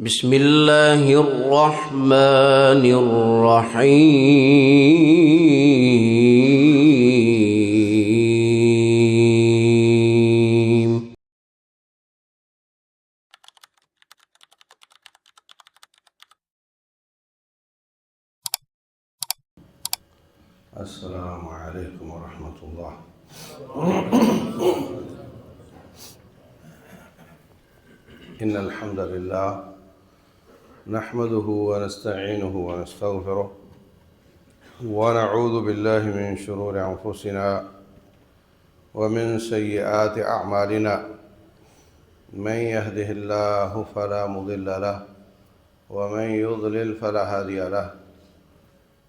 بسم اللہ الرحمن الرحیم. السلام علیکم ورحمۃ اللہ. ان الحمد للہ نحمده ونستعینه ونستغفره ونعوذ باللہ من شرور انفسنا ومن سیئات اعمالنا. من يهده الله فلا مضل له ومن يضلل فلا هادي له.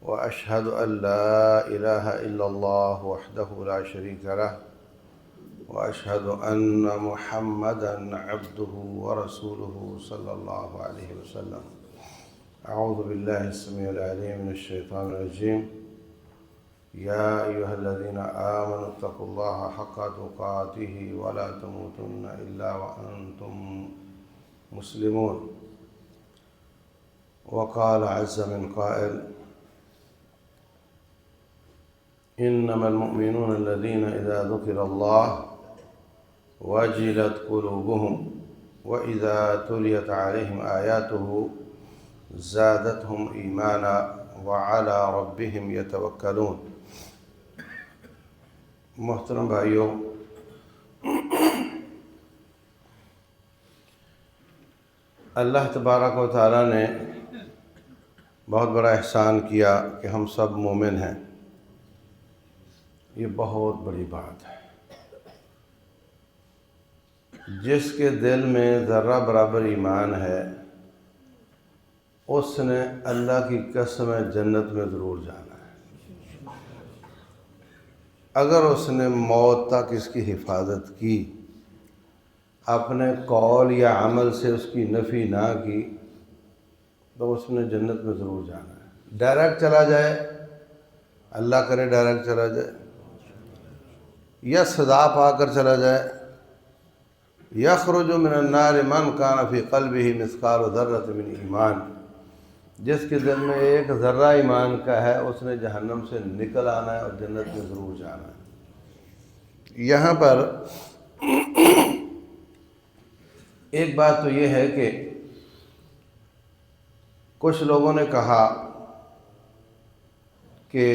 وأشهد أن لا إله إلا الله وحده لا شريك له وأشهد أن محمدًا عبده ورسوله صلى الله عليه وسلم. أعوذ بالله السميع العليم من الشيطان الرجيم. يا أيها الذين آمنوا اتقوا الله حق تقاته ولا تموتن إلا وأنتم مسلمون. وقال عز من قائل: إنما المؤمنون الذين إذا ذكر الله وجلت قلوبهم وإذا تليت عليهم آياته زادتهم إيمانا وعلى ربهم يتوكلون. محترم بھائیو، اللہ تبارک و تعالیٰ نے بہت بڑا احسان کیا کہ ہم سب مومن ہیں. یہ بہت بڑی بات ہے. جس کے دل میں ذرہ برابر ایمان ہے اس نے اللہ کی قسم جنت میں ضرور جانا ہے. اگر اس نے موت تک اس کی حفاظت کی، اپنے قول یا عمل سے اس کی نفی نہ کی، تو اس نے جنت میں ضرور جانا ہے. ڈائریکٹ چلا جائے، اللہ کرے ڈائریکٹ چلا جائے، یا سزا پا کر چلا جائے. یخرج من النار من کان فی قلبہ مثقال ذرۃ من ایمان. جس کے دل میں ایک ذرہ ایمان کا ہے اس نے جہنم سے نکل آنا ہے اور جنت میں ضرور جانا ہے. یہاں پر ایک بات تو یہ ہے کہ کچھ لوگوں نے کہا کہ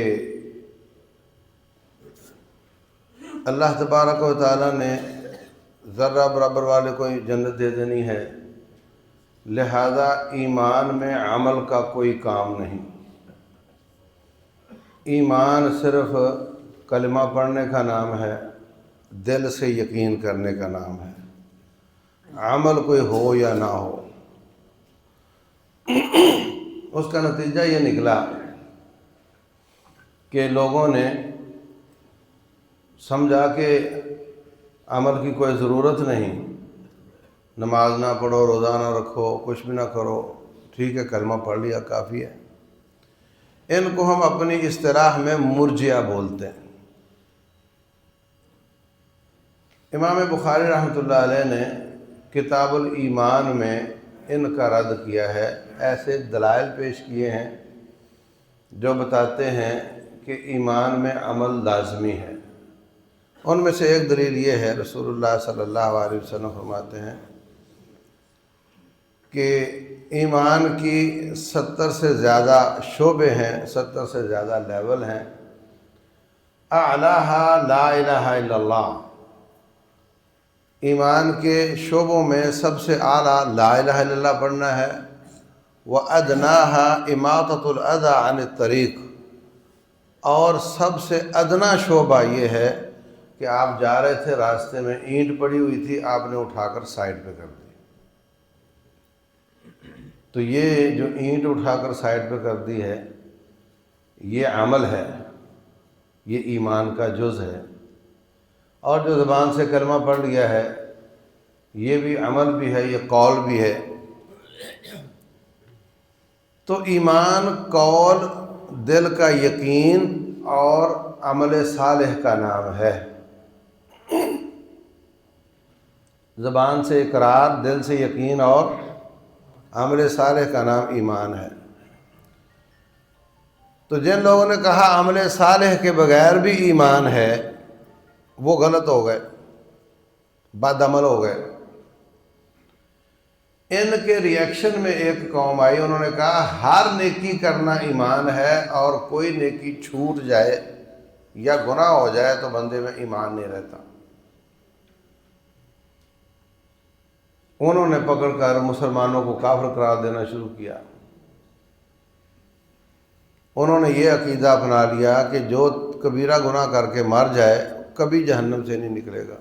اللہ تبارک و تعالیٰ نے ذرہ برابر والے کو جنت دے دینی ہے، لہذا ایمان میں عمل کا کوئی کام نہیں. ایمان صرف کلمہ پڑھنے کا نام ہے، دل سے یقین کرنے کا نام ہے. عمل کوئی ہو یا نہ ہو، اس کا نتیجہ یہ نکلا کہ لوگوں نے سمجھا کہ عمل کی کوئی ضرورت نہیں، نماز نہ پڑھو، روزہ نہ رکھو، کچھ بھی نہ کرو، ٹھیک ہے کلمہ پڑھ لیا کافی ہے. ان کو ہم اپنی اصطلاح میں مرجئہ بولتے ہیں. امام بخاری رحمۃ اللہ علیہ نے کتاب الایمان میں ان کا رد کیا ہے. ایسے دلائل پیش کیے ہیں جو بتاتے ہیں کہ ایمان میں عمل لازمی ہے. ان میں سے ایک دلیل یہ ہے، رسول اللہ صلی اللہ علیہ وسلم فرماتے ہیں کہ ایمان کی 70 سے زیادہ شعبے ہیں، 70 سے زیادہ لیول ہیں. اعلیٰ لا الہ الا اللہ. ایمان کے شعبوں میں سب سے اعلیٰ لا الہ الا اللہ پڑھنا ہے. وَأَدْنَاهَا إِمَاطَةُ الْأَذَى عَنِ الطَّرِيقِ. اور سب سے ادنا شعبہ یہ ہے کہ آپ جا رہے تھے، راستے میں اینٹ پڑی ہوئی تھی، آپ نے اٹھا کر سائڈ پہ کر دی. تو یہ جو اینٹ اٹھا کر سائڈ پہ کر دی ہے یہ عمل ہے، یہ ایمان کا جز ہے. اور جو زبان سے کلمہ پڑھ لیا ہے یہ بھی عمل بھی ہے، یہ قول بھی ہے. تو ایمان قول، دل کا یقین اور عمل صالح کا نام ہے. زبان سے اقرار، دل سے یقین اور عمل صالح کا نام ایمان ہے۔ تو جن لوگوں نے کہا عمل صالح کے بغیر بھی ایمان ہے وہ غلط ہو گئے، بد عمل ہو گئے۔ ان کے ریئیکشن میں ایک قوم آئی، انہوں نے کہا ہر نیکی کرنا ایمان ہے، اور کوئی نیکی چھوٹ جائے یا گناہ ہو جائے تو بندے میں ایمان نہیں رہتا۔ انہوں نے پکڑ کر مسلمانوں کو کافر قرار دینا شروع کیا۔ انہوں نے یہ عقیدہ اپنا لیا کہ جو کبیرہ گناہ کر کے مر جائے کبھی جہنم سے نہیں نکلے گا۔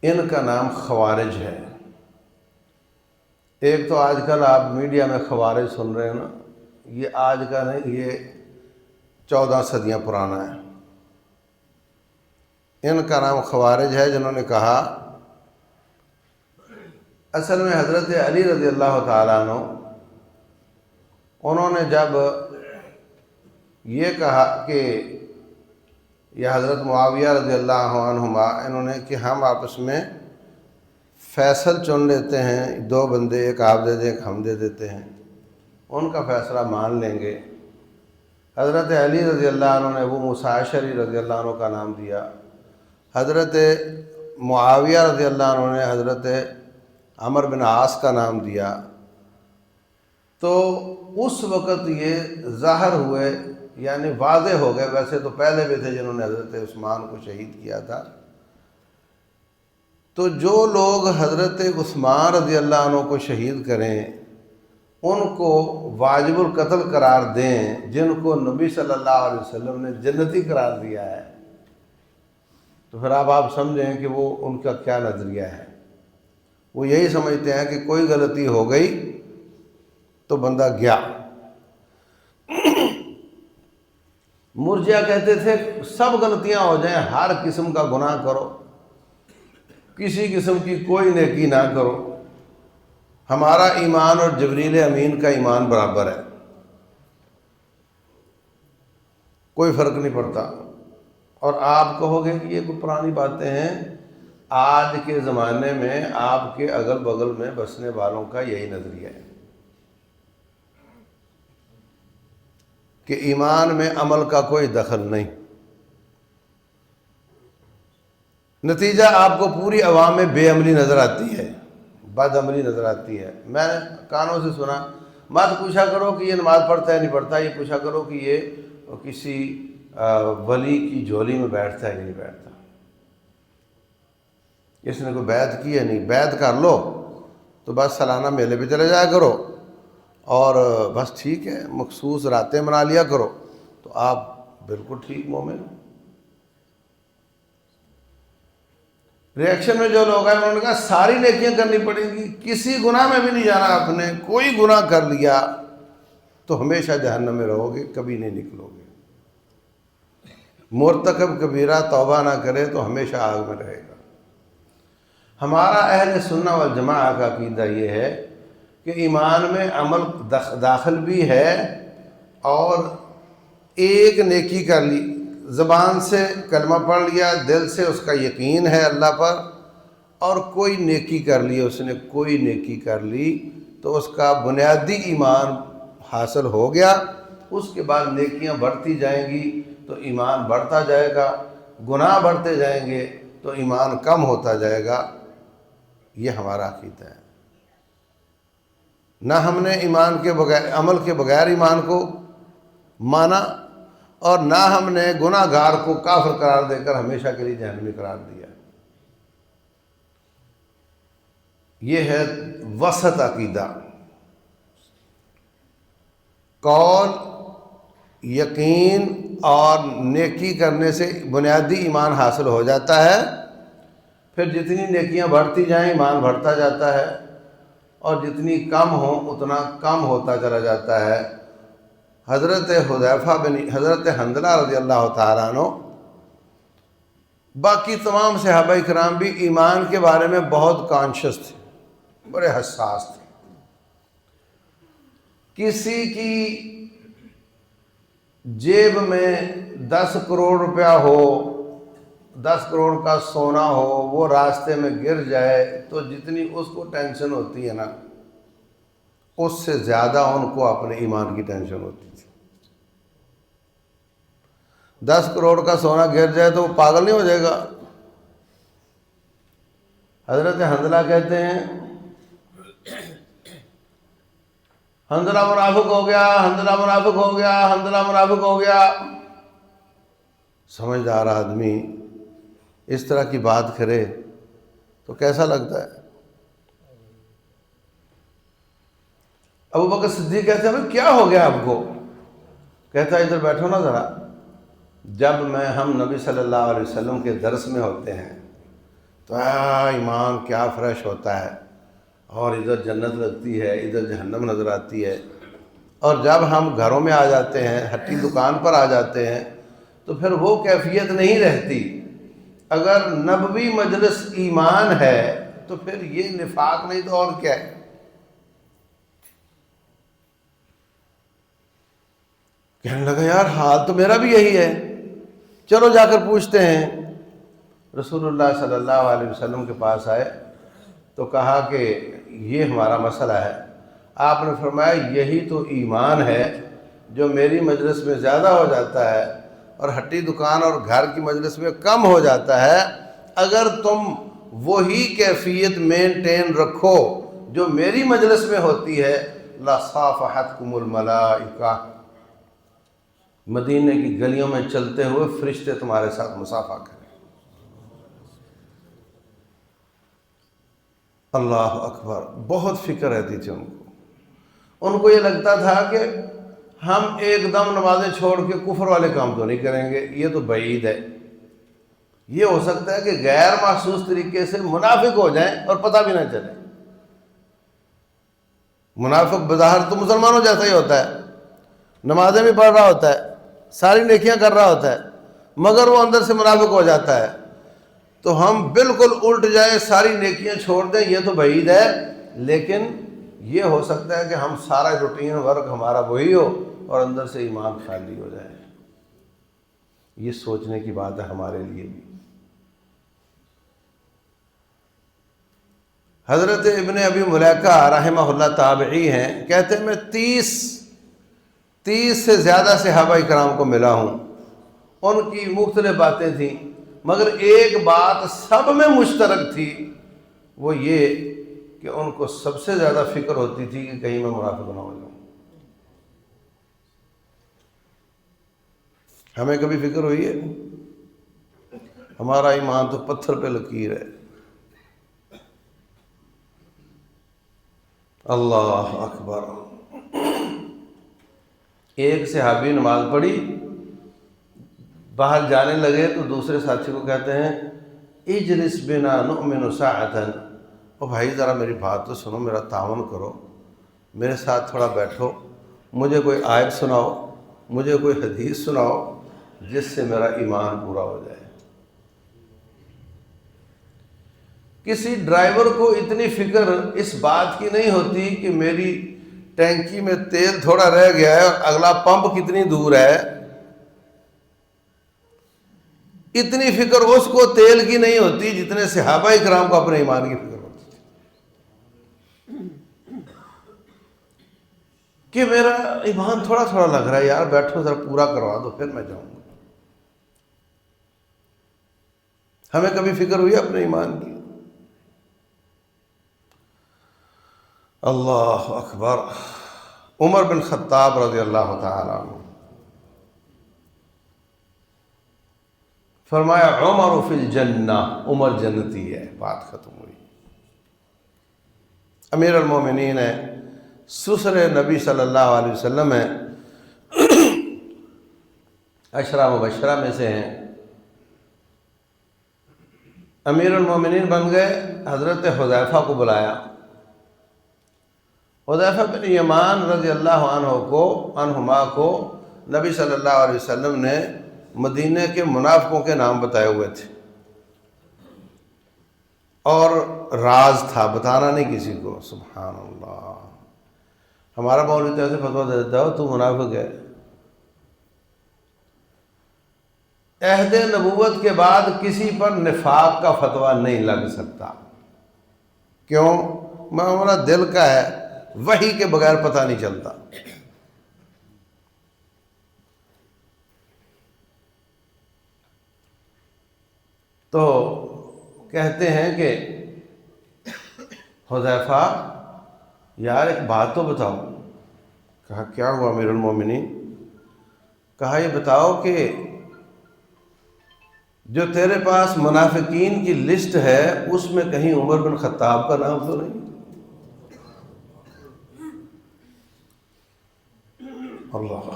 ان کا نام خوارج ہے۔ ایک تو آج کل آپ میڈیا میں خوارج سن رہے ہیں نا، یہ آج کا نہیں، یہ 14 صدیاں پرانا ہے۔ ان کا نام خوارج ہے، جنہوں نے کہا اصل میں حضرت علی رضی اللہ تعالیٰ عنہ، انہوں نے جب یہ کہا کہ یا حضرت معاویہ رضی اللہ عنہما، انہوں نے کہ ہم آپس میں فیصل چن لیتے ہیں، 2 بندے، ایک آپ دے دیں ایک ہم دے دیتے ہیں، ان کا فیصلہ مان لیں گے۔ حضرت علی رضی اللہ عنہ نے ابو موسیٰ اشعری رضی اللہ عنہ کا نام دیا، حضرت معاویہ رضی اللہ عنہ نے حضرت عمر بن عاص کا نام دیا۔ تو اس وقت یہ ظاہر ہوئے، یعنی واضح ہو گئے، ویسے تو پہلے بھی تھے جنہوں نے حضرت عثمان کو شہید کیا تھا۔ تو جو لوگ حضرت عثمان رضی اللہ عنہ کو شہید کریں ان کو واجب القتل قرار دیں، جن کو نبی صلی اللہ علیہ وسلم نے جنتی قرار دیا ہے، تو پھر آپ سمجھیں کہ وہ ان کا کیا نظریہ ہے۔ وہ یہی سمجھتے ہیں کہ کوئی غلطی ہو گئی تو بندہ گیا۔ مرجئہ کہتے تھے سب غلطیاں ہو جائیں، ہر قسم کا گناہ کرو، کسی قسم کی کوئی نیکی نہ کرو، ہمارا ایمان اور جبریل امین کا ایمان برابر ہے، کوئی فرق نہیں پڑتا۔ اور آپ کہو گے کہ یہ کوئی پرانی باتیں ہیں، آج کے زمانے میں آپ کے اگل بغل میں بسنے والوں کا یہی نظریہ ہے کہ ایمان میں عمل کا کوئی دخل نہیں۔ نتیجہ آپ کو پوری عوام میں بے عملی نظر آتی ہے، بد عملی نظر آتی ہے۔ میں نے کانوں سے سنا، مت پوچھا کرو کہ یہ نماز پڑھتا ہے نہیں پڑھتا، یہ پوچھا کرو کہ یہ کسی ولی کی جھولی میں بیٹھتا ہے کہ نہیں بیٹھتا، اس نے کوئی بیعت کی ہے نہیں۔ بیعت کر لو تو بس سالانہ میلے پہ چلے جایا کرو، اور بس ٹھیک ہے، مخصوص راتیں منا لیا کرو، تو آپ بالکل ٹھیک مومن ہو۔ ریئیکشن میں جو لوگ ہیں انہوں نے کہا ساری نیکیاں کرنی پڑیں گی، کسی گناہ میں بھی نہیں جانا آپ نے، کوئی گناہ کر لیا تو ہمیشہ جہنم میں رہو گے، کبھی نہیں نکلو گے۔ مرتکب کبیرہ توبہ نہ کرے تو ہمیشہ آگ میں رہے گا۔ ہمارا اہل سنہ والجماعہ کا عقیدہ یہ ہے کہ ایمان میں عمل داخل بھی ہے، اور ایک نیکی کر لی، زبان سے کلمہ پڑھ لیا، دل سے اس کا یقین ہے اللہ پر، اور کوئی نیکی کر لی، اس نے کوئی نیکی کر لی تو اس کا بنیادی ایمان حاصل ہو گیا۔ اس کے بعد نیکیاں بڑھتی جائیں گی تو ایمان بڑھتا جائے گا، گناہ بڑھتے جائیں گے تو ایمان کم ہوتا جائے گا۔ یہ ہمارا عقیدہ ہے۔ نہ ہم نے ایمان کے بغیر، عمل کے بغیر ایمان کو مانا، اور نہ ہم نے گناہ گار کو کافر قرار دے کر ہمیشہ کے لیے جہنمی قرار دیا۔ یہ ہے وسط عقیدہ۔ قول، یقین اور نیکی کرنے سے بنیادی ایمان حاصل ہو جاتا ہے، پھر جتنی نیکیاں بڑھتی جائیں ایمان بڑھتا جاتا ہے، اور جتنی کم ہوں اتنا کم ہوتا چلا جاتا ہے۔ حضرت حضرت حنظلہ رضی اللہ تعالیٰ عنہ، باقی تمام صحابہ کرام بھی ایمان کے بارے میں بہت کانشس تھے، بڑے حساس تھے۔ کسی کی جیب میں 10 کروڑ روپیہ ہو، 10 کروڑ کا سونا ہو وہ راستے میں گر جائے تو جتنی اس کو ٹینشن ہوتی ہے نا اس سے زیادہ ان کو اپنے ایمان کی ٹینشن ہوتی تھی۔ 10 کروڑ کا سونا گر جائے تو وہ پاگل نہیں ہو جائے گا؟ حضرت حنظلہ کہتے ہیں حنظلہ منافق ہو گیا، حنظلہ منافق ہو گیا، حنظلہ منافق ہو گیا۔ سمجھدار آدمی اس طرح کی بات کرے تو کیسا لگتا ہے؟ ابو بکر صدیق کہتے ہیں کیا ہو گیا آپ کو؟ کہتا ہے ادھر بیٹھو نا ذرا، جب ہم نبی صلی اللہ علیہ وسلم کے درس میں ہوتے ہیں تو ایمان کیا فریش ہوتا ہے، اور ادھر جنت لگتی ہے، ادھر جہنم نظر آتی ہے، اور جب ہم گھروں میں آ جاتے ہیں، ہٹی دکان پر آ جاتے ہیں تو پھر وہ کیفیت نہیں رہتی۔ اگر نبوی مجلس ایمان ہے تو پھر یہ نفاق نہیں تو اور کیا ہے؟ کہنے لگا یار حال تو میرا بھی یہی ہے، چلو جا کر پوچھتے ہیں۔ رسول اللہ صلی اللہ علیہ وسلم کے پاس آئے تو کہا کہ یہ ہمارا مسئلہ ہے۔ آپ نے فرمایا یہی تو ایمان ہے جو میری مجلس میں زیادہ ہو جاتا ہے اور ہٹی دکان اور گھر کی مجلس میں کم ہو جاتا ہے۔ اگر تم وہی کیفیت مینٹین رکھو جو میری مجلس میں ہوتی ہے لَصَافَحَتْكُمُ الْمَلَائِكَةُ، مدینے کی گلیوں میں چلتے ہوئے فرشتے تمہارے ساتھ مصافحہ کریں۔ اللہ اکبر، بہت فکر رہتی تھی ان کو یہ لگتا تھا کہ ہم ایک دم نمازیں چھوڑ کے کفر والے کام تو نہیں کریں گے، یہ تو بعید ہے۔ یہ ہو سکتا ہے کہ غیر محسوس طریقے سے منافق ہو جائیں اور پتہ بھی نہ چلے۔ منافق بظاہر تو مسلمانوں جیسا ہی ہوتا ہے، نمازیں بھی پڑھ رہا ہوتا ہے، ساری نیکیاں کر رہا ہوتا ہے، مگر وہ اندر سے منافق ہو جاتا ہے۔ تو ہم بالکل الٹ جائیں، ساری نیکیاں چھوڑ دیں، یہ تو بعید ہے، لیکن یہ ہو سکتا ہے کہ ہم سارا روٹین ورک ہمارا وہی ہو اور اندر سے ایمان خالی ہو جائے۔ یہ سوچنے کی بات ہے ہمارے لیے بھی۔ حضرت ابن ابی ملیکہ رحمہ اللہ تابعی ہیں، کہتے ہیں میں 30 سے زیادہ صحابہ کرام کو ملا ہوں، ان کی مختلف باتیں تھیں، مگر ایک بات سب میں مشترک تھی، وہ یہ کہ ان کو سب سے زیادہ فکر ہوتی تھی کہ کہیں میں منافق نہ ہو جاؤں۔ ہمیں کبھی فکر ہوئی ہے؟ ہمارا ایمان تو پتھر پہ لکیر ہے۔ اللہ اکبر۔ ایک صحابی نماز پڑھی، باہر جانے لگے تو دوسرے ساتھی کو کہتے ہیں اجلس بنا نؤمن ساعۃ، او بھائی ذرا میری بات تو سنو، میرا تعاون کرو، میرے ساتھ تھوڑا بیٹھو، مجھے کوئی آیت سناؤ، مجھے کوئی حدیث سناؤ جس سے میرا ایمان پورا ہو جائے۔ کسی ڈرائیور کو اتنی فکر اس بات کی نہیں ہوتی کہ میری ٹینکی میں تیل تھوڑا رہ گیا ہے اور اگلا پمپ کتنی دور ہے، اتنی فکر اس کو تیل کی نہیں ہوتی جتنے صحابہ کرام کو اپنے ایمان کی فکر ہوتی تھی کہ میرا ایمان تھوڑا تھوڑا لگ رہا ہے یار، بیٹھو ذرا پورا کروا دو پھر میں جاؤں گا۔ ہمیں کبھی فکر ہوئی اپنے ایمان کی؟ اللہ اکبر۔ عمر بن خطاب رضی اللہ تعالی عنہ فرمایا عمر فی الجنہ، عمر جنتی ہے، بات ختم ہوئی۔ امیر المومنین ہے، سسر نبی صلی اللہ علیہ وسلم ہے، عشرہ مبشرہ میں سے ہیں، امیر المومنین بن گئے۔ حضرت حذیفہ کو بلایا، حذیفہ بن یمان رضی اللہ عنہما کو نبی صلی اللہ علیہ وسلم نے مدینہ کے منافقوں کے نام بتائے ہوئے تھے، اور راز تھا، بتانا نہیں کسی کو۔ سبحان اللہ، ہمارا مولوی تو ایسے فتویٰ دے دیتا ہو تو منافق ہے، عہد نبوت کے بعد کسی پر نفاق کا فتویٰ نہیں لگ سکتا. کیوں؟ معاملہ دل کا ہے، وحی کے بغیر پتہ نہیں چلتا. تو کہتے ہیں کہ حذیفہ یار ایک بات تو بتاؤ. کہا کیا ہوا امیر المومنین؟ کہا یہ بتاؤ کہ جو تیرے پاس منافقین کی لسٹ ہے اس میں کہیں عمر بن خطاب کا نام تو نہیں؟ اللہ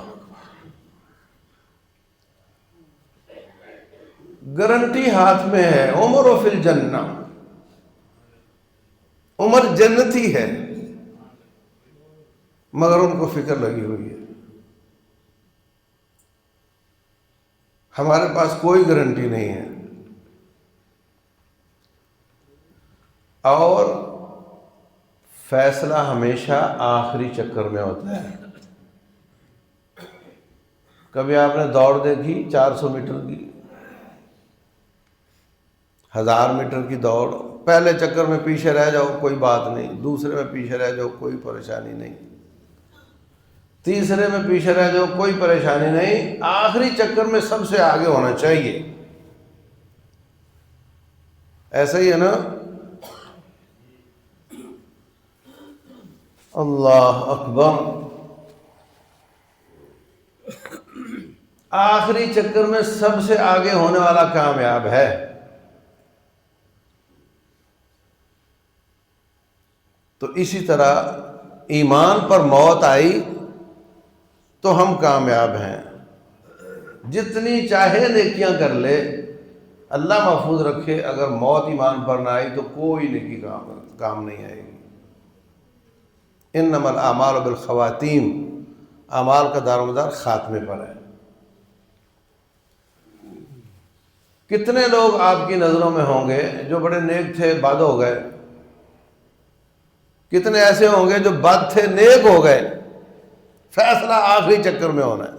گارنٹی ہاتھ میں ہے، عمر فی الجنہ، عمر جنتی ہے، مگر ان کو فکر لگی ہوئی ہے. ہمارے پاس کوئی گارنٹی نہیں ہے. اور فیصلہ ہمیشہ آخری چکر میں ہوتا ہے. کبھی آپ نے دوڑ دیکھی 400 میٹر کی، 1000 میٹر کی دوڑ، پہلے چکر میں پیچھے رہ جاؤ کوئی بات نہیں، دوسرے میں پیچھے رہ جاؤ کوئی پریشانی نہیں، تیسرے میں پیچھے رہ جاؤ کوئی پریشانی نہیں، آخری چکر میں سب سے آگے ہونا چاہیے. ایسا ہی ہے نا؟ اللہ اکبر. آخری چکر میں سب سے آگے ہونے والا کامیاب ہے. تو اسی طرح ایمان پر موت آئی تو ہم کامیاب ہیں. جتنی چاہے نیکیاں کر لے، اللہ محفوظ رکھے، اگر موت ایمان پر نہ آئی تو کوئی نیکی کام نہیں آئے گی. انما الاعمال بالخواتیم، اعمال کا دار و مدار خاتمے پر ہے. کتنے لوگ آپ کی نظروں میں ہوں گے جو بڑے نیک تھے بد ہو گئے، کتنے ایسے ہوں گے جو بد تھے نیک ہو گئے. فیصلہ آخری چکر میں ہونا ہے.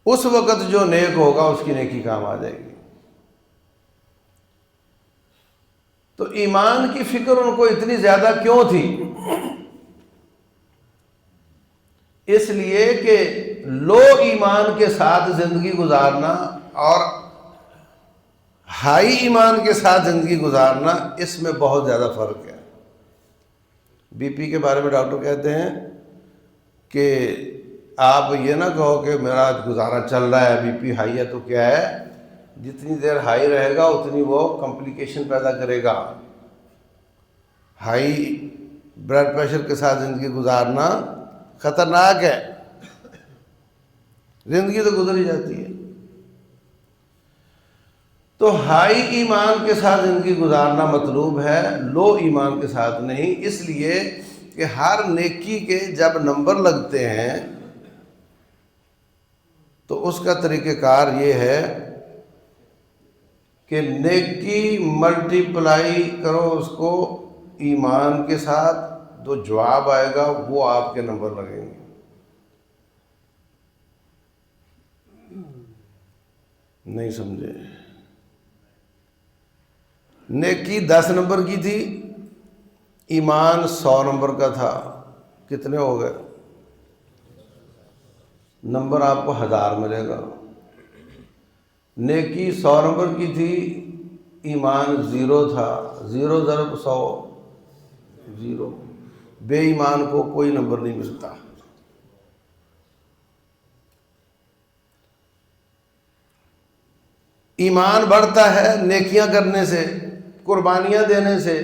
اس وقت جو نیک ہوگا اس کی نیکی کام آ جائے گی. تو ایمان کی فکر ان کو اتنی زیادہ کیوں تھی؟ اس لیے کہ لو ایمان کے ساتھ زندگی گزارنا اور ہائی ایمان کے ساتھ زندگی گزارنا، اس میں بہت زیادہ فرق ہے. بی پی کے بارے میں ڈاکٹر کہتے ہیں کہ آپ یہ نہ کہو کہ میرا گزارا چل رہا ہے، بی پی ہائی ہے تو کیا ہے، جتنی دیر ہائی رہے گا اتنی وہ کمپلیکیشن پیدا کرے گا. ہائی بلڈ پریشر کے ساتھ زندگی گزارنا خطرناک ہے. زندگی تو گزر ہی جاتی ہے. تو ہائی ایمان کے ساتھ زندگی گزارنا مطلوب ہے، لو ایمان کے ساتھ نہیں. اس لیے کہ ہر نیکی کے جب نمبر لگتے ہیں تو اس کا طریقہ کار یہ ہے کہ نیکی ملٹیپلائی کرو اس کو ایمان کے ساتھ، جو جواب آئے گا وہ آپ کے نمبر لگیں گے. نہیں سمجھے؟ نیکی 10 نمبر کی تھی، ایمان 100 نمبر کا تھا، کتنے ہو گئے؟ نمبر آپ کو 1000 ملے گا. نیکی 100 نمبر کی تھی، ایمان 0 تھا، 0 ضرب 100 0. بے ایمان کو کوئی نمبر نہیں ملتا. ایمان بڑھتا ہے نیکیاں کرنے سے، قربانیاں دینے سے.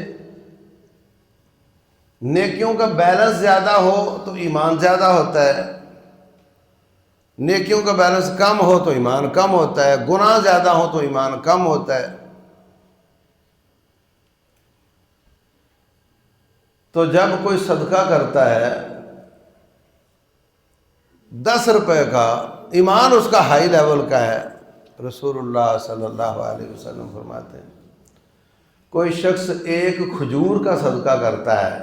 نیکیوں کا بیلنس زیادہ ہو تو ایمان زیادہ ہوتا ہے، نیکیوں کا بیلنس کم ہو تو ایمان کم ہوتا ہے، گناہ زیادہ ہو تو ایمان کم ہوتا ہے. تو جب کوئی صدقہ کرتا ہے 10 روپے کا، ایمان اس کا ہائی لیول کا ہے. رسول اللہ صلی اللہ علیہ وسلم فرماتے ہیں کوئی شخص ایک کھجور کا صدقہ کرتا ہے،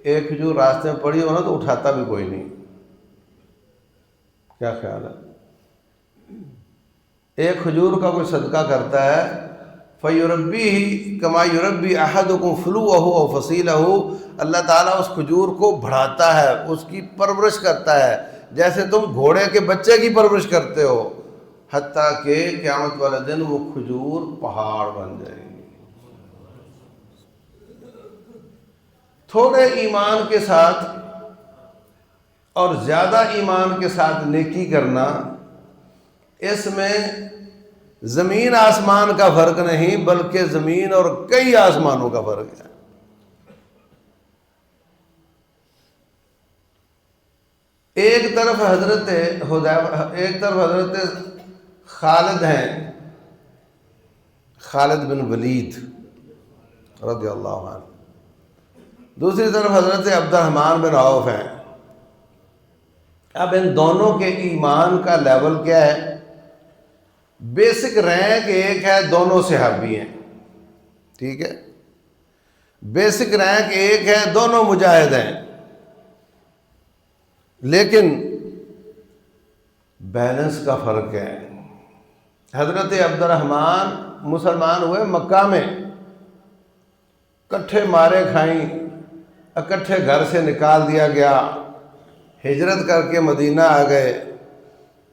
ایک کھجور راستے میں پڑی ہو نا تو اٹھاتا بھی کوئی نہیں، کیا خیال ہے؟ ایک کھجور کا کوئی صدقہ کرتا ہے، فَيُرَبِّهِ كَمَا يُرَبِّي أَحَدُكُمْ فُلُوَّهُ أَوْ فَصِيلَهُ، اللہ تعالیٰ اس کھجور کو بڑھاتا ہے، اس کی پرورش کرتا ہے جیسے تم گھوڑے کے بچے کی پرورش کرتے ہو، حتیٰ کہ قیامت والے دن وہ کھجور پہاڑ بن جائے گی۔ تھوڑے ایمان کے ساتھ اور زیادہ ایمان کے ساتھ نیکی کرنا، اس میں زمین آسمان کا فرق نہیں بلکہ زمین اور کئی آسمانوں کا فرق ہے۔ ایک طرف حضرت خالد ہیں، خالد بن ولید رضی اللہ عنہ، دوسری طرف حضرت عبد الرحمن بن عوف ہیں۔ اب ان دونوں کے ایمان کا لیول کیا ہے؟ بیسک رینک ایک ہے، دونوں صحابی ہیں، ٹھیک ہے، بیسک رینک ایک ہے، دونوں مجاہد ہیں، لیکن بیلنس کا فرق ہے۔ حضرت عبد الرحمن مسلمان ہوئے مکہ میں، اکٹھے مارے کھائیں، اکٹھے گھر سے نکال دیا گیا، ہجرت کر کے مدینہ آ گئے،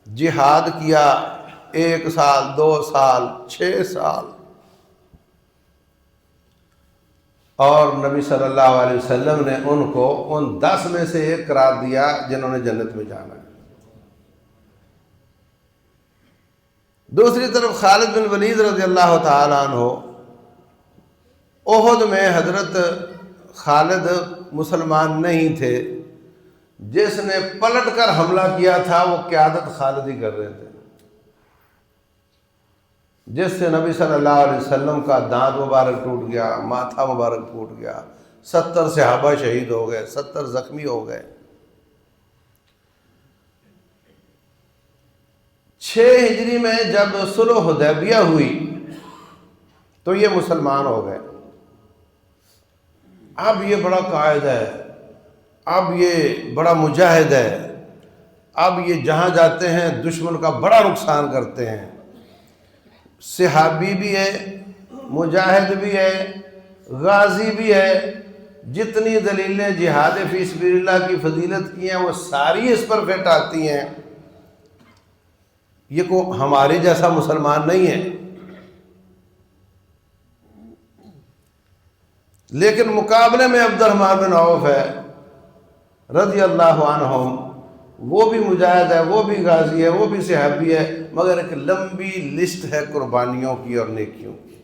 جہاد کیا، 1 سال 2 سال 6 سال، اور نبی صلی اللہ علیہ وسلم نے ان کو ان 10 میں سے ایک قرار دیا جنہوں نے جنت میں جانا ہے۔ دوسری طرف خالد بن ولید رضی اللہ تعالیٰ عنہ، احد میں حضرت خالد مسلمان نہیں تھے، جس نے پلٹ کر حملہ کیا تھا وہ قیادت خالد ہی کر رہے تھے، جس سے نبی صلی اللہ علیہ وسلم کا دانت مبارک ٹوٹ گیا، ماتھا مبارک ٹوٹ گیا، 70 صحابہ شہید ہو گئے، 70 زخمی ہو گئے۔ 6 ہجری میں جب صلح حدیبیہ ہوئی تو یہ مسلمان ہو گئے۔ اب یہ بڑا قائد ہے، اب یہ بڑا مجاہد ہے، اب یہ جہاں جاتے ہیں دشمن کا بڑا نقصان کرتے ہیں، صحابی بھی ہے، مجاہد بھی ہے، غازی بھی ہے، جتنی دلیلیں جہاد فی سبیل اللہ کی فضیلت کی ہیں وہ ساری اس پر فٹ آتی ہیں۔ یہ کو ہمارے جیسا مسلمان نہیں ہے، لیکن مقابلے میں عبد الرحمن بن عوف ہے رضی اللہ عنہم، وہ بھی مجاہد ہے، وہ بھی غازی ہے، وہ بھی صحابی ہے، مگر ایک لمبی لسٹ ہے قربانیوں کی اور نیکیوں کی۔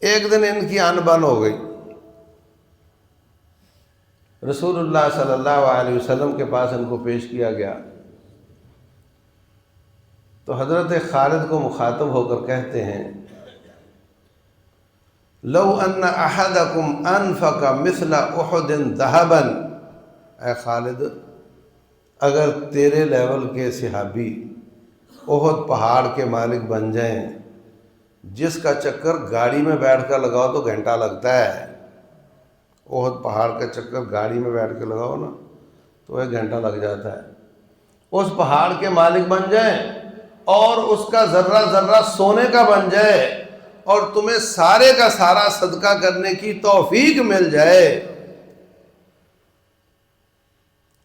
ایک دن ان کی آن بن ہو گئی، رسول اللہ صلی اللہ علیہ وسلم کے پاس ان کو پیش کیا گیا تو حضرت خالد کو مخاطب ہو کر کہتے ہیں، لو ان احدکم انفق مثل احد ذهبا، اے خالد اگر تیرے لیول کے صحابی احد پہاڑ کے مالک بن جائیں، جس کا چکر گاڑی میں بیٹھ کر لگاؤ تو گھنٹہ لگتا ہے، احد پہاڑ کا چکر گاڑی میں بیٹھ کے لگاؤ نا تو 1 گھنٹہ لگ جاتا ہے، اس پہاڑ کے مالک بن جائیں اور اس کا ذرہ ذرہ سونے کا بن جائے اور تمہیں سارے کا سارا صدقہ کرنے کی توفیق مل جائے،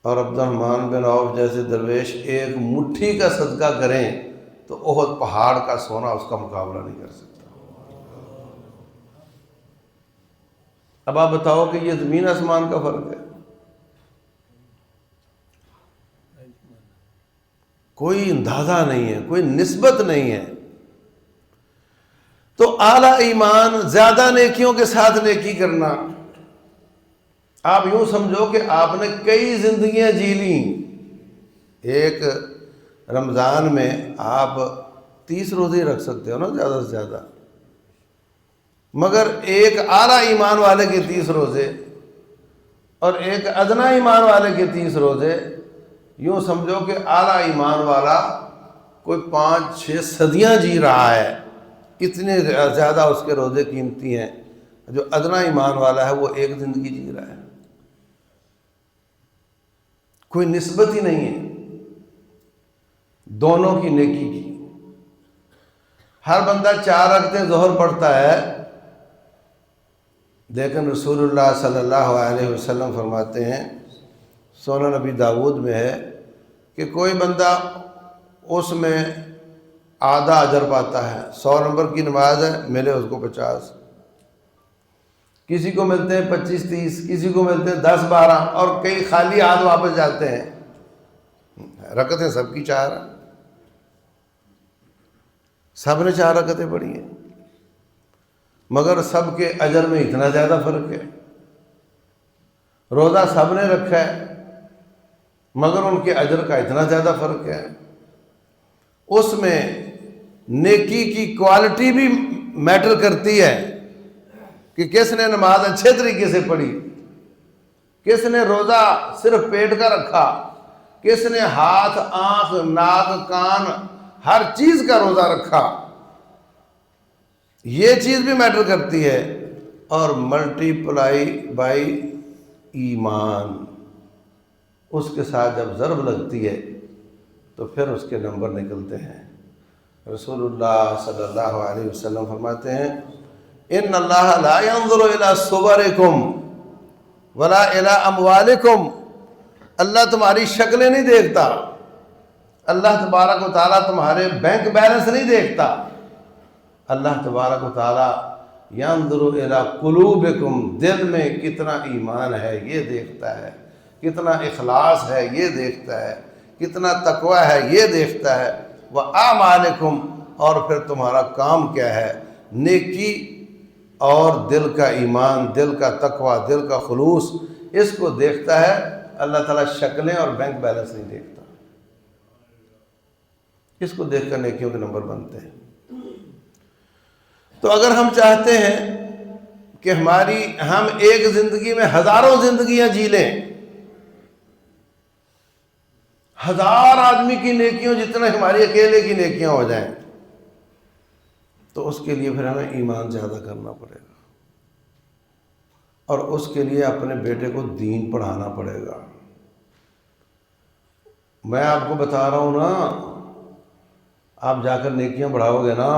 اور عبد الرحمن بن عوف جیسے درویش 1 مٹھی کا صدقہ کریں تو احد پہاڑ کا سونا اس کا مقابلہ نہیں کر سکتا۔ اب آپ بتاؤ کہ یہ زمین آسمان کا فرق ہے، کوئی اندازہ نہیں ہے، کوئی نسبت نہیں ہے۔ تو اعلیٰ ایمان، زیادہ نیکیوں کے ساتھ نیکی کرنا، آپ یوں سمجھو کہ آپ نے کئی زندگیاں جی لیں، ایک رمضان میں آپ 30 روزے رکھ سکتے ہو نا زیادہ سے زیادہ، مگر ایک اعلیٰ ایمان والے کے 30 روزے اور ایک ادنا ایمان والے کے 30 روزے، یوں سمجھو کہ اعلیٰ ایمان والا کوئی 5-6 صدیاں جی رہا ہے، اتنے زیادہ اس کے روزے قیمتی ہیں، جو ادنا ایمان والا ہے وہ 1 زندگی جی رہا ہے۔ کوئی نسبت ہی نہیں ہے دونوں کی نیکی کی۔ ہر بندہ 4 رکعتیں ظہر پڑھتا ہے، لیکن رسول اللہ صلی اللہ علیہ وسلم فرماتے ہیں، سنن نبی داود میں ہے کہ کوئی بندہ اس میں آدھا اجر پاتا ہے، 100 نمبر کی نماز ہے، ملے اس کو 50، کسی کو ملتے ہیں 25-30، کسی کو ملتے ہیں 10-12، اور کئی خالی ہاتھ واپس جاتے ہیں۔ رکعتیں سب کی 4 ہیں، سب نے 4 رکعتیں پڑھی ہیں، مگر سب کے اجر میں اتنا زیادہ فرق ہے۔ روزہ سب نے رکھا ہے، مگر ان کے اجر کا اتنا زیادہ فرق ہے۔ اس میں نیکی کی کوالٹی بھی میٹر کرتی ہے کہ کس نے نماز اچھے طریقے سے پڑھی، کس نے روزہ صرف پیٹ کا رکھا، کس نے ہاتھ، آنکھ، ناک، کان، ہر چیز کا روزہ رکھا، یہ چیز بھی میٹر کرتی ہے۔ اور ملٹی پلائی بائی ایمان، اس کے ساتھ جب ضرب لگتی ہے تو پھر اس کے نمبر نکلتے ہیں۔ رسول اللہ صلی اللہ علیہ وسلم فرماتے ہیں، ان اللہ لا ينظر الى صورکم ولا الى اموالکم، اللہ تمہاری شکلیں نہیں دیکھتا، اللہ تبارک و تعالیٰ تمہارے بینک بیلنس نہیں دیکھتا، اللہ تبارک و تعالیٰ ينظر الى قلوبکم، دل میں کتنا ایمان ہے یہ دیکھتا ہے، کتنا اخلاص ہے یہ دیکھتا ہے، کتنا تقوی ہے یہ دیکھتا ہے، وَأَعْمَالِكُمْ، اور پھر تمہارا کام کیا ہے، نیکی اور دل کا ایمان، دل کا تقوی، دل کا خلوص، اس کو دیکھتا ہے۔ اللہ تعالیٰ شکلیں اور بینک بیلنس نہیں دیکھتا، اس کو دیکھ کر نیکیوں کے نمبر بنتے ہیں۔ تو اگر ہم چاہتے ہیں کہ ہم ایک زندگی میں ہزاروں زندگیاں جی لیں، 1000 آدمی کی نیکیوں جتنا ہماری اکیلے کی نیکیاں ہو جائیں، تو اس کے لیے پھر ہمیں ایمان زیادہ کرنا پڑے گا، اور اس کے لیے اپنے بیٹے کو دین پڑھانا پڑے گا۔ میں آپ کو بتا رہا ہوں نا، آپ جا کر نیکیاں بڑھاؤ گے نا،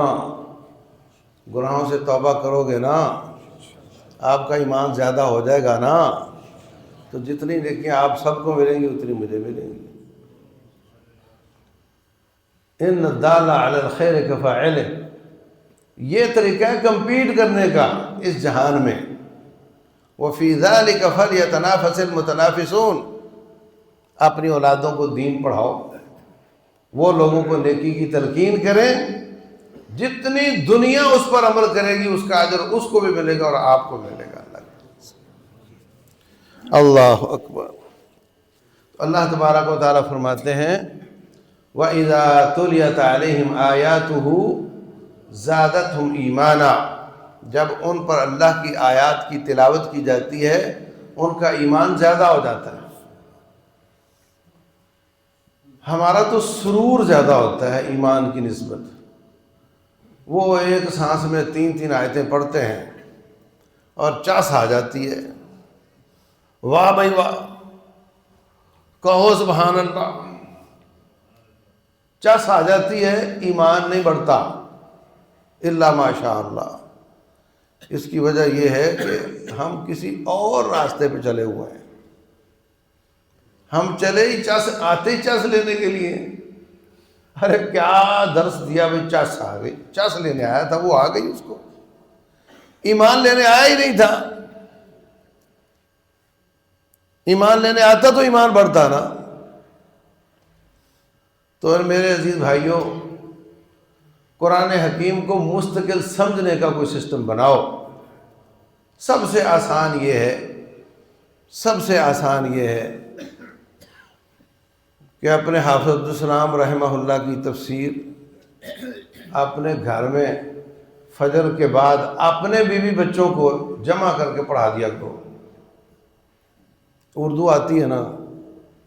گناہوں سے توبہ کرو گے نا، آپ کا ایمان زیادہ ہو جائے گا نا، تو جتنی نیکیاں آپ سب کو ملیں گی اتنی مجھے ملیں گی۔ ان الدال علی الخیر کفاعلہ، یہ طریقہ ہے کمپیٹ کرنے کا اس جہان میں۔ وفی ذلک فلیتنافس المتنافسون، اپنی اولادوں کو دین پڑھاؤ، وہ لوگوں کو نیکی کی تلقین کریں، جتنی دنیا اس پر عمل کرے گی اس کا اجر اس کو بھی ملے گا اور آپ کو ملے گا۔ اللہ اکبر۔ اللہ تبارک و تعالیٰ فرماتے ہیں، وَإِذَا تُلِيَتْ عَلَيْهِمْ آيَاتُهُ زَادَتْهُمْ ایمانا، جب ان پر اللہ کی آیات کی تلاوت کی جاتی ہے ان کا ایمان زیادہ ہو جاتا ہے۔ ہمارا تو سرور زیادہ ہوتا ہے ایمان کی نسبت، وہ ایک سانس میں 3 آیتیں پڑھتے ہیں اور چاس آ جاتی ہے، واہ بھائی واہ، کہو سبحان اللہ، چس آ جاتی ہے، ایمان نہیں بڑھتا الا ماشاء اللہ۔ اس کی وجہ یہ ہے کہ ہم کسی اور راستے پہ چلے ہوئے ہیں، ہم چلے ہی چس، آتے ہی چس لینے کے لیے، ارے کیا درس دیا بھائی، چس آ گئی، چس لینے آیا تھا وہ آ گئی، اس کو ایمان لینے آیا ہی نہیں تھا۔ ایمان لینے آتا تو ایمان بڑھتا نا۔ تو میرے عزیز بھائیوں، قرآن حکیم کو مستقل سمجھنے کا کوئی سسٹم بناؤ۔ سب سے آسان یہ ہے، سب سے آسان یہ ہے کہ اپنے حافظ عبدالسلام رحمہ اللہ کی تفسیر اپنے گھر میں فجر کے بعد اپنے بیوی بچوں کو جمع کر کے پڑھا دیا کرو۔ اردو آتی ہے نا،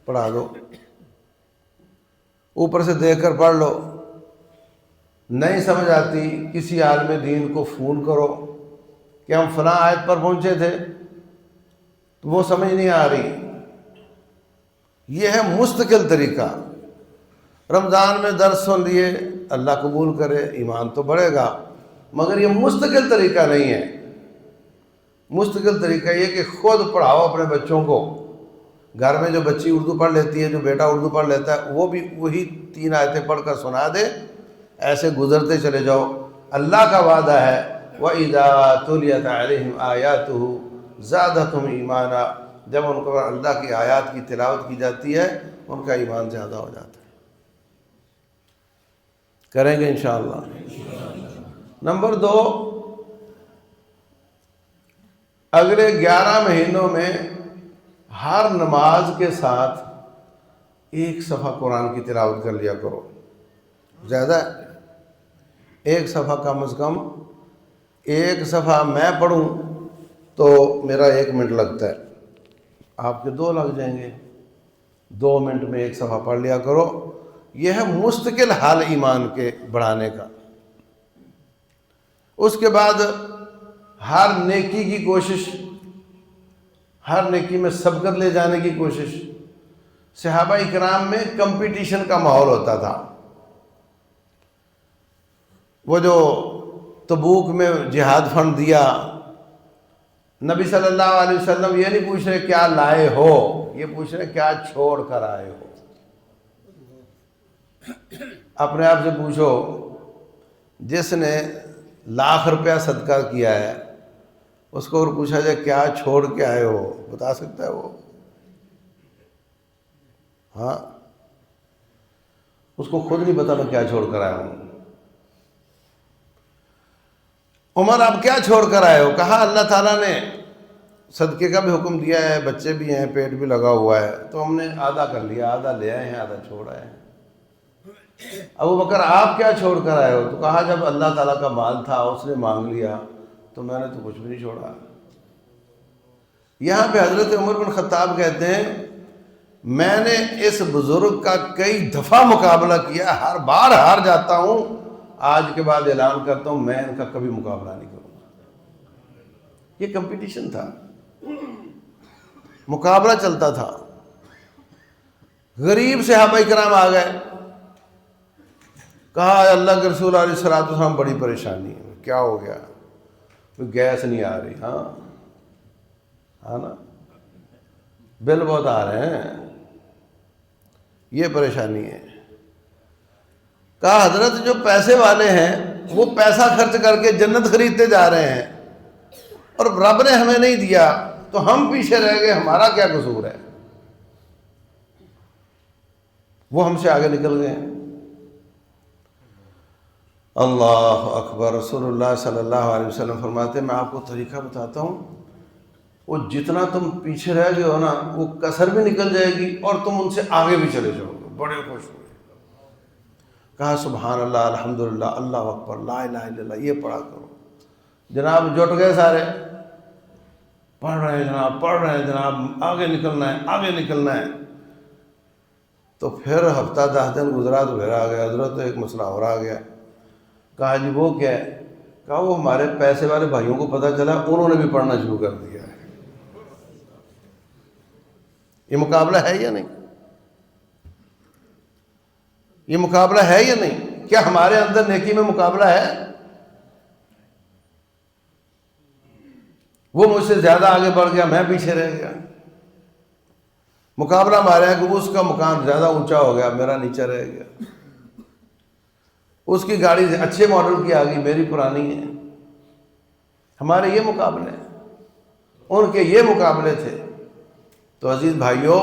پڑھا دو، اوپر سے دیکھ کر پڑھ لو، نہیں سمجھ آتی کسی عالم دین کو فون کرو کہ ہم فلاں آیت پر پہنچے تھے تو وہ سمجھ نہیں آ رہی، یہ ہے مستقل طریقہ۔ رمضان میں درس سن لیے، اللہ قبول کرے، ایمان تو بڑھے گا، مگر یہ مستقل طریقہ نہیں ہے۔ مستقل طریقہ یہ کہ خود پڑھاؤ اپنے بچوں کو۔ گھر میں جو بچی اردو پڑھ لیتی ہے، جو بیٹا اردو پڑھ لیتا ہے، وہ بھی وہی 3 آیتیں پڑھ کر سنا دے، ایسے گزرتے چلے جاؤ۔ اللہ کا وعدہ ہے وَإِذَا تُلِيَتْ عَلَيْهِمْ آيَاتُهُ زَادَتْهُمْ ایمانا، جب ان کو اللہ کی آیات کی تلاوت کی جاتی ہے ان کا ایمان زیادہ ہو جاتا ہے۔ کریں گے انشاءاللہ۔ نمبر 2، اگلے 11 مہینوں میں ہر نماز کے ساتھ 1 صفحہ قرآن کی تلاوت کر لیا کرو۔ زیادہ ہے 1 صفحہ، کم از کم 1 صفحہ میں پڑھوں تو میرا 1 منٹ لگتا ہے، آپ کے 2 لگ جائیں گے۔ 2 منٹ میں 1 صفحہ پڑھ لیا کرو۔ یہ ہے مستقل حال ایمان کے بڑھانے کا۔ اس کے بعد ہر نیکی کی کوشش، ہر نیکی میں سبقت لے جانے کی کوشش۔ صحابہ اکرام میں کمپٹیشن کا ماحول ہوتا تھا۔ وہ جو تبوک میں جہاد فنڈ دیا، نبی صلی اللہ علیہ وسلم یہ نہیں پوچھ رہے کیا لائے ہو، یہ پوچھ رہے کیا چھوڑ کر آئے ہو۔ اپنے آپ سے پوچھو، جس نے لاکھ روپیہ صدقہ کیا ہے اس کو اور پوچھا جائے کیا چھوڑ کے آئے ہو، بتا سکتا ہے وہ؟ ہاں، اس کو خود نہیں پتا میں کیا چھوڑ کر آیا ہوں۔ عمر آپ کیا چھوڑ کر آئے ہو؟ کہا اللہ تعالیٰ نے صدقے کا بھی حکم دیا ہے، بچے بھی ہیں، پیٹ بھی لگا ہوا ہے، تو ہم نے آدھا کر لیا، آدھا لے آئے ہیں، آدھا چھوڑ آئے ہیں۔ ابو بکر آپ کیا چھوڑ کر آئے ہو؟ تو کہا جب اللہ تعالیٰ کا مال تھا اس نے مانگ لیا تو میں نے تو کچھ بھی نہیں چھوڑا۔ یہاں پہ حضرت عمر بن خطاب کہتے ہیں میں نے اس بزرگ کا کئی دفعہ مقابلہ کیا، ہر بار ہار جاتا ہوں، آج کے بعد اعلان کرتا ہوں میں ان کا کبھی مقابلہ نہیں کروں گا۔ یہ کمپٹیشن تھا، مقابلہ چلتا تھا۔ غریب صحابہ کرام آ گئے، کہا اللہ کے رسول علیہ الصلوۃ والسلام بڑی پریشانی ہے۔ کیا ہو گیا؟ گیس نہیں آ رہی۔ ہاں نا، بل بہت آ رہے ہیں، یہ پریشانی ہے۔ کہا حضرت جو پیسے والے ہیں وہ پیسہ خرچ کر کے جنت خریدتے جا رہے ہیں اور رب نے ہمیں نہیں دیا تو ہم پیچھے رہ گئے، ہمارا کیا قصور ہے؟ وہ ہم سے آگے نکل گئے۔ اللہ اکبر۔ رسول اللہ صلی اللہ علیہ وسلم فرماتے ہیں میں آپ کو طریقہ بتاتا ہوں، وہ جتنا تم پیچھے رہ گئے ہو نا وہ کسر بھی نکل جائے گی اور تم ان سے آگے بھی چلے جاؤ گے۔ بڑے خوش ہوئے، کہا سبحان اللہ، الحمدللہ، اللہ اکبر، لا الہ الا اللہ، یہ پڑھا کرو۔ جناب جٹ گئے سارے، پڑھ رہے ہیں جناب، پڑھ رہے ہیں جناب، آگے نکلنا ہے، آگے نکلنا ہے۔ تو پھر ہفتہ 10 دن گزرا تو پھر آ گیا حضرت ایک مسئلہ اور آ گیا۔ کہا جی وہ کیا ہے؟ کہا وہ ہمارے پیسے والے بھائیوں کو پتہ چلا، انہوں نے بھی پڑھنا شروع کر دیا ہے۔ یہ مقابلہ ہے یا نہیں؟ یہ مقابلہ ہے یا نہیں؟ کیا ہمارے اندر نیکی میں مقابلہ ہے؟ وہ مجھ سے زیادہ آگے بڑھ گیا، میں پیچھے رہ گیا۔ مقابلہ ہمارے ہے کہ اس کا مکان زیادہ اونچا ہو گیا، میرا نیچا رہ گیا۔ اس کی گاڑی اچھے ماڈل کی آ گئی، میری پرانی ہے۔ ہمارے یہ مقابلے ہیں، ان کے یہ مقابلے تھے۔ تو عزیز بھائیوں،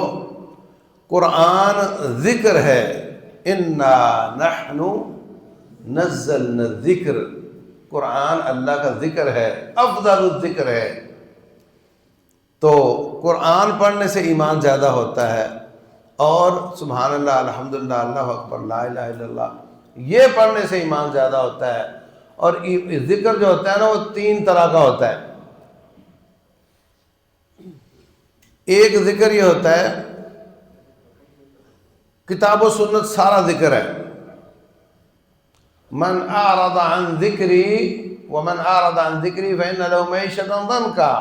قرآن ذکر ہے، انا نحن نزلنا الذکر، قرآن اللہ کا ذکر ہے، افضل الذکر ہے۔ تو قرآن پڑھنے سے ایمان زیادہ ہوتا ہے، اور سبحان اللہ، الحمدللہ، اللہ اکبر، لا الہ الا اللہ، یہ پڑھنے سے ایمان زیادہ ہوتا ہے۔ اور ذکر جو ہوتا ہے نا وہ 3 طرح کا ہوتا ہے۔ ایک ذکر یہ ہوتا ہے، کتاب و سنت سارا ذکر ہے۔ من اعرض عن ذکری ومن اعرض عن ذکری فإن له معیشة ضنکا،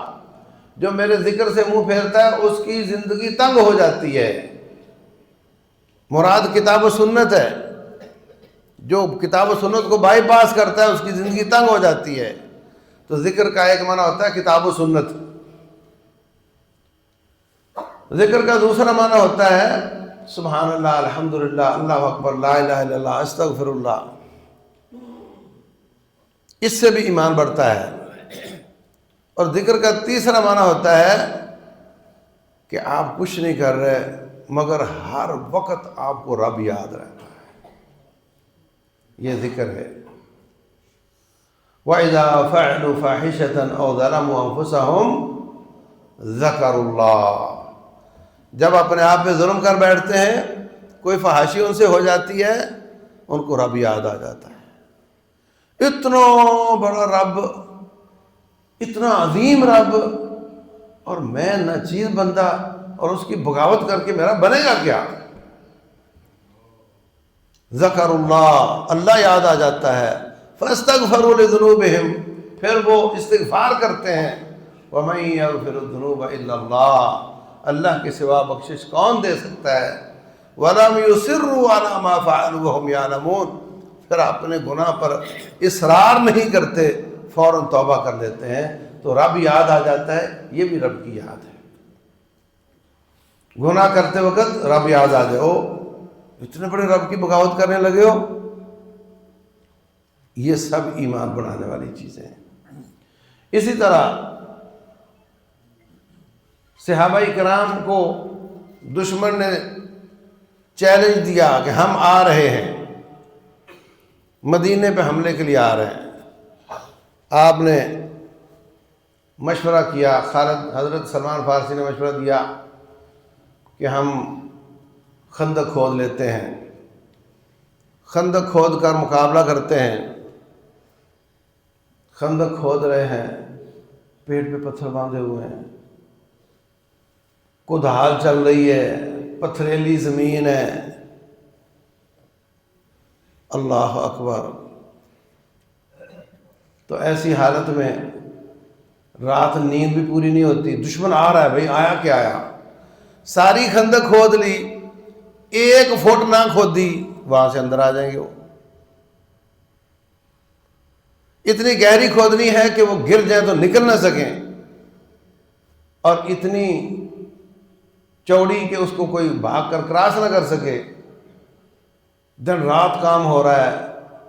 جو میرے ذکر سے منہ پھیرتا ہے اس کی زندگی تنگ ہو جاتی ہے۔ مراد کتاب و سنت ہے. جو کتاب و سنت کو بائی پاس کرتا ہے اس کی زندگی تنگ ہو جاتی ہے. تو ذکر کا ایک معنی ہوتا ہے کتاب و سنت. ذکر کا دوسرا معنی ہوتا ہے سبحان اللہ، الحمدللہ، اللہ اکبر، لا الہ الا اللہ، استغفر اللہ. اس سے بھی ایمان بڑھتا ہے. اور ذکر کا تیسرا معنی ہوتا ہے کہ آپ کچھ نہیں کر رہے مگر ہر وقت آپ کو رب یاد رہتا ہے. یہ ذکر ہے. وَإِذَا فَعْلُوا فَاحِشَةً أَوْ ظَلَمُوا أَنفُسَهُمْ ذَكَرُوا اللَّهَ. جب اپنے آپ پہ ظلم کر بیٹھتے ہیں، کوئی فحاشی ان سے ہو جاتی ہے، ان کو رب یاد آ جاتا ہے. اتنا بڑا رب، اتنا عظیم رب، اور میں ناچیز بندہ، اور اس کی بغاوت کر کے میرا بنے گا کیا؟ ذکر اللہ، اللہ یاد آ جاتا ہے. فاستغفروا لذنوبہم، پھر وہ استغفار کرتے ہیں. ومن یغفر الذنوب الا اللہ، اللہ کے سوا بخشش کون دے سکتا ہے. ولم یصروا علی ما فعلوا وهم یعلمون، پھر اپنے گناہ پر اصرار نہیں کرتے، فوراً توبہ کر لیتے ہیں. تو رب یاد آ جاتا ہے. یہ بھی رب کی یاد ہے. گناہ کرتے وقت رب یاد آ جائے، او اتنے بڑے رب کی بغاوت کرنے لگے ہو. یہ سب ایمان بڑھانے والی چیزیں ہیں. اسی طرح صحابہ کرام کو دشمن نے چیلنج دیا کہ ہم آ رہے ہیں، مدینے پہ حملے کے لیے آ رہے ہیں. آپ نے مشورہ کیا، حضرت سلمان فارسی نے مشورہ دیا کہ ہم خندق کھود لیتے ہیں، خندق کھود کر مقابلہ کرتے ہیں. خندق کھود رہے ہیں، پیٹ پہ پتھر باندھے ہوئے ہیں، کدحال چل رہی ہے، پتھریلی زمین ہے. اللہ اکبر. تو ایسی حالت میں رات نیند بھی پوری نہیں ہوتی. دشمن آ رہا ہے، بھائی آیا کیا آیا. ساری خندق کھود لی، 1 فٹ نہ کھودی، وہاں سے اندر آ جائیں گے. وہ اتنی گہری کھودنی ہے کہ وہ گر جائیں تو نکل نہ سکیں، اور اتنی چوڑی کہ اس کو کوئی بھاگ کر کراس نہ کر سکے. دن رات کام ہو رہا ہے،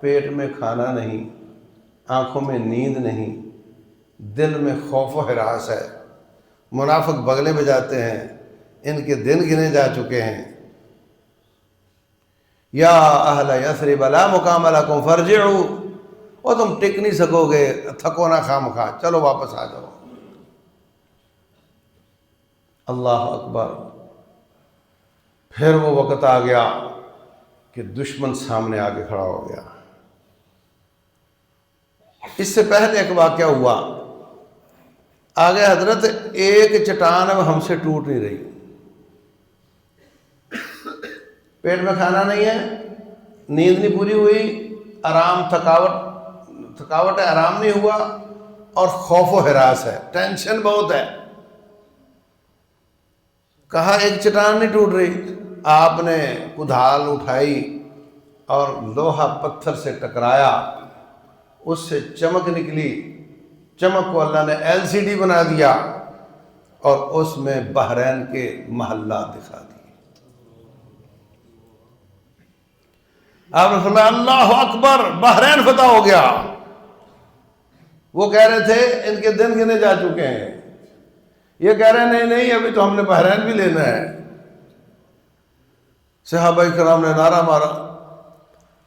پیٹ میں کھانا نہیں، آنکھوں میں نیند نہیں، دل میں خوف و ہراس ہے. منافق بغلے بجاتے ہیں، ان کے دن گنے جا چکے ہیں. یا اہل یثرب لا مقام لکم فارجعوا، اور تم ٹک نہیں سکو گے، تھکو نہ خام خواہ، چلو واپس آ جاؤ. اللہ اکبر. پھر وہ وقت آ گیا کہ دشمن سامنے آ کے کھڑا ہو گیا. اس سے پہلے ایک واقعہ ہوا. آگے حضرت ایک چٹان اب ہم سے ٹوٹ نہیں رہی، پیٹ میں کھانا نہیں ہے، نیند نہیں پوری ہوئی، آرام تھکاوٹ ہے، آرام نہیں ہوا، اور خوف و ہراس ہے، ٹینشن بہت ہے. کہا ایک چٹان نہیں ٹوٹ رہی. آپ نے کدھال اٹھائی اور لوہا پتھر سے ٹکرایا، اس سے چمک نکلی. چمک کو اللہ نے LCD بنا دیا اور اس میں بحرین کے محلات دکھا دیے. آپ نے فرمایا اللہ اکبر، بحرین فتح ہو گیا. وہ کہہ رہے تھے ان کے دن گنے جا چکے ہیں، یہ کہہ رہے ہیں نہیں ابھی تو ہم نے بحرین بھی لینا ہے. صحابہ کرام نے نعرہ مارا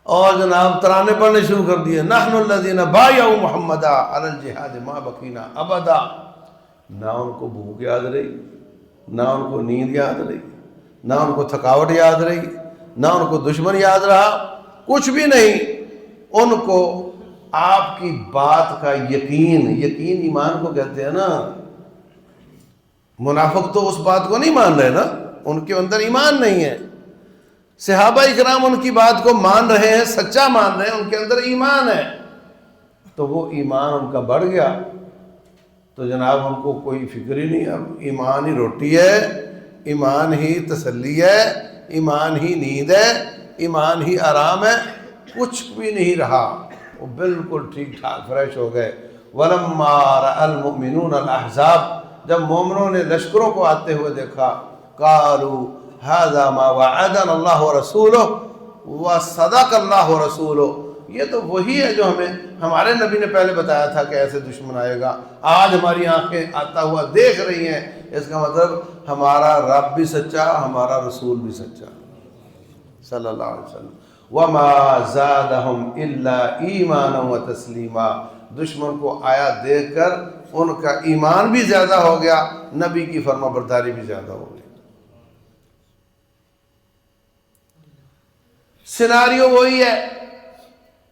اور جناب ترانے پڑھنے شروع کر دیے. نحن الذین بایعوا محمدا علی الجہاد ما بقینا ابدا. نہ ان کو بھوک یاد رہی، نہ ان کو نیند یاد رہی، نہ ان کو تھکاوٹ یاد رہی، نہ ان کو دشمن یاد رہا، کچھ بھی نہیں. ان کو آپ کی بات کا یقین ایمان کو کہتے ہیں نا. منافق تو اس بات کو نہیں مان رہے نا، ان کے اندر ایمان نہیں ہے. صحابہ اکرام ان کی بات کو مان رہے ہیں، سچا مان رہے ہیں، ان کے اندر ایمان ہے. تو وہ ایمان ان کا بڑھ گیا. تو جناب ہم کو کوئی فکر ہی نہیں، اب ایمان ہی روٹی ہے، ایمان ہی تسلی ہے، ایمان ہی نیند ہے، ایمان ہی آرام ہے، کچھ بھی نہیں رہا، وہ بالکل ٹھیک ٹھاک فریش ہو گئے۔ وَلَمَّا رَأَى الْمُؤْمِنُونَ الْأَحْزَابَ، جب مومنوں نے لشکروں کو آتے ہوئے دیکھا، قَالُوا هَذَا مَا وَعَدَنَا اللَّهُ وَرَسُولُهُ وَصَدَقَ اللَّهُ وَرَسُولُهُ، یہ تو وہی ہے جو ہمارے نبی نے پہلے بتایا تھا کہ ایسے دشمن آئے گا، آج ہماری آنکھیں آتا ہوا دیکھ رہی ہیں، اس کا مطلب ہمارا رب بھی سچا، ہمارا رسول بھی سچا صلی اللہ علیہ وسلم۔ وَمَا زَادَهُمْ إِلَّا إِيمَانًا وَتَسْلِيمًا، دشمن کو آیا دیکھ کر ان کا ایمان بھی زیادہ ہو گیا، نبی کی فرما برداری بھی زیادہ ہو گئی۔ سیناریو وہی ہے،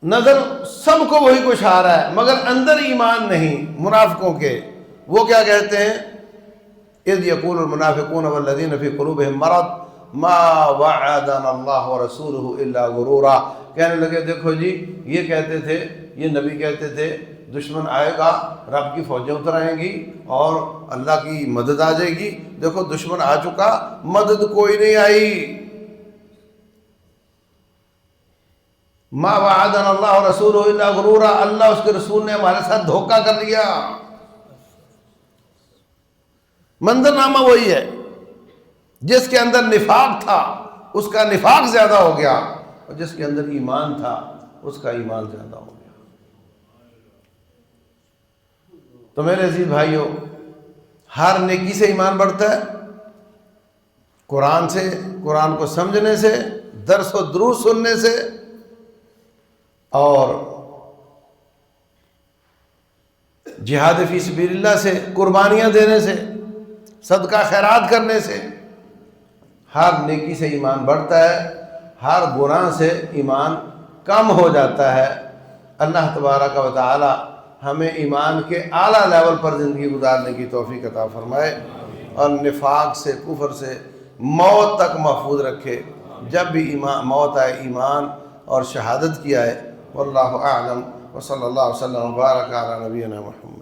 نظر سب کو وہی کچھ آ رہا ہے، مگر اندر ایمان نہیں منافقوں کے۔ وہ کیا کہتے ہیں؟ اِذْ يَقُولُ الْمُنَافِقُونَ وَالَّذِينَ فِي قُلُوبِهِمْ مَرَضٌ مَا وَعَدَنَا اللَّهُ وَرَسُولُهُ إِلَّا غُرُورًا، کہنے لگے دیکھو جی، یہ کہتے تھے، یہ نبی کہتے تھے دشمن آئے گا، رب کی فوجیں اتر آئیں گی اور اللہ کی مدد آ جائے گی، دیکھو دشمن آ چکا، مدد کوئی نہیں آئی۔ ما وعدنا اللہ ورسولہ الا غرورا، اللہ اس کے رسول نے ہمارے ساتھ دھوکہ کر لیا۔ منظرنامہ وہی ہے، جس کے اندر نفاق تھا اس کا نفاق زیادہ ہو گیا، اور جس کے اندر ایمان تھا اس کا ایمان زیادہ ہو گیا۔ تو میرے عزیز بھائیوں، ہر نیکی سے ایمان بڑھتا ہے، قرآن سے، قرآن کو سمجھنے سے، درس و دروس سننے سے، اور جہاد فی سبیل اللہ سے، قربانیاں دینے سے، صدقہ خیرات کرنے سے، ہر نیکی سے ایمان بڑھتا ہے، ہر گناہ سے ایمان کم ہو جاتا ہے۔ اللہ تبارک و تعالی ہمیں ایمان کے اعلیٰ لیول پر زندگی گزارنے کی توفیق عطا فرمائے، اور نفاق سے، کفر سے موت تک محفوظ رکھے۔ جب بھی موت آئے ایمان اور شہادت کی آئے۔ واللہ اعلم، وصلی اللہ وسلم وبارک علی نبینا محمد۔